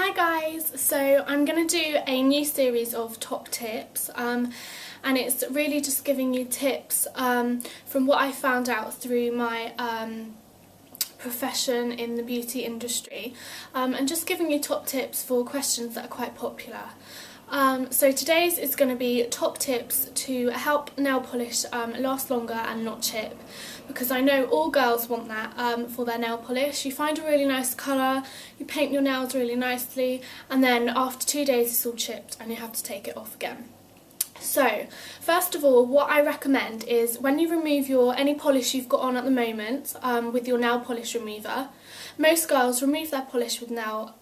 Hi guys, so I'm going to do a new series of top tips and it's really just giving you tips from what I found out through my profession in the beauty industry and just giving you top tips for questions that are quite popular. So today's is going to be top tips to help nail polish last longer and not chip, because I know all girls want that for their nail polish. You find a really nice colour, you paint your nails really nicely, and then after 2 days it's all chipped and you have to take it off again. So first of all, what I recommend is when you remove any polish you've got on at the moment with your nail polish remover, most girls remove their polish with nail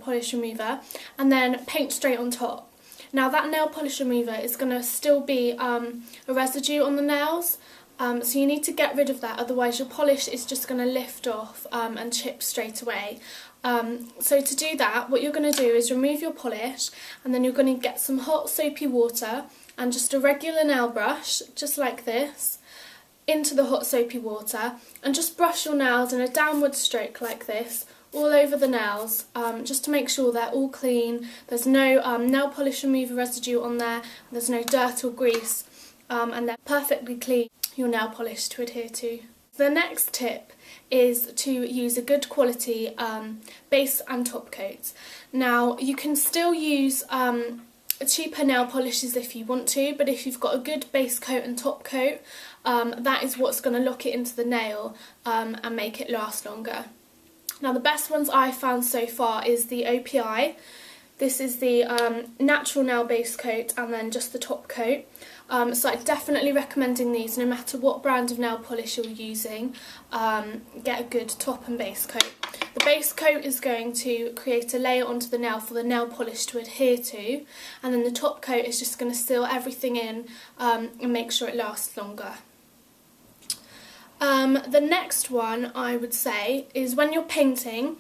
polish remover and then paint straight on top. Now that nail polish remover is going to still be a residue on the nails, so you need to get rid of that, otherwise your polish is just going to lift off and chip straight away. So to do that, what you're going to do is remove your polish and then you're going to get some hot soapy water and just a regular nail brush, just like this, into the hot soapy water, and just brush your nails in a downward stroke like this all over the nails, just to make sure they're all clean, there's no nail polish remover residue on there, there's no dirt or grease, and they're perfectly clean, your nail polish to adhere to. The next tip is to use a good quality base and top coats. Now you can still use cheaper nail polishes if you want to, but if you've got a good base coat and top coat, that is what's going to lock it into the nail and make it last longer. Now the best ones I've found so far is the OPI. This is the natural nail base coat and then just the top coat. So I'm definitely recommending these no matter what brand of nail polish you're using. Get a good top and base coat. The base coat is going to create a layer onto the nail for the nail polish to adhere to, and then the top coat is just going to seal everything in and make sure it lasts longer. The next one I would say is when you're painting,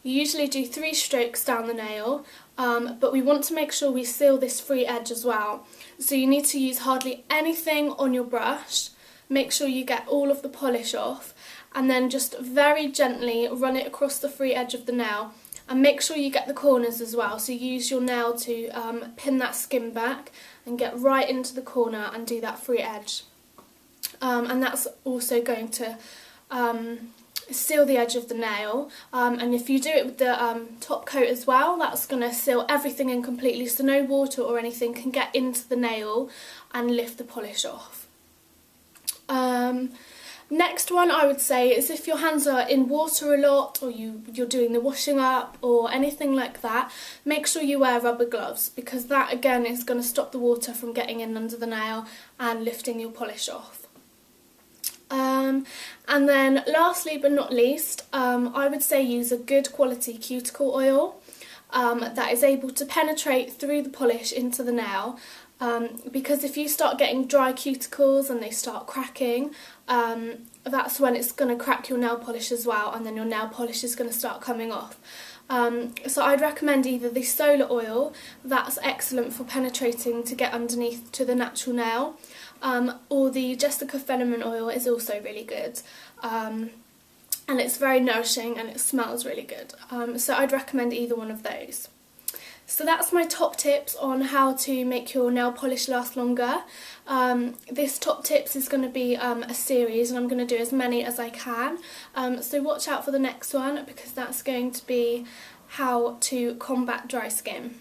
you usually do 3 strokes down the nail, but we want to make sure we seal this free edge as well. So you need to use hardly anything on your brush, make sure you get all of the polish off, and then just very gently run it across the free edge of the nail, and make sure you get the corners as well. So use your nail to pin that skin back and get right into the corner and do that free edge. And that's also going to seal the edge of the nail, and if you do it with the top coat as well, that's going to seal everything in completely, so no water or anything can get into the nail and lift the polish off. Next one I would say is if your hands are in water a lot, or you're doing the washing up or anything like that, make sure you wear rubber gloves, because that again is going to stop the water from getting in under the nail and lifting your polish off. And then lastly but not least, I would say use a good quality cuticle oil that is able to penetrate through the polish into the nail, because if you start getting dry cuticles and they start cracking, that's when it's going to crack your nail polish as well, and then your nail polish is going to start coming off. So I'd recommend either the solar oil, that's excellent for penetrating to get underneath to the natural nail, or the Jessica Fenneman oil is also really good, and it's very nourishing and it smells really good, so I'd recommend either one of those. So that's my top tips on how to make your nail polish last longer. This top tips is going to be a series, and I'm going to do as many as I can, so watch out for the next one, because that's going to be how to combat dry skin.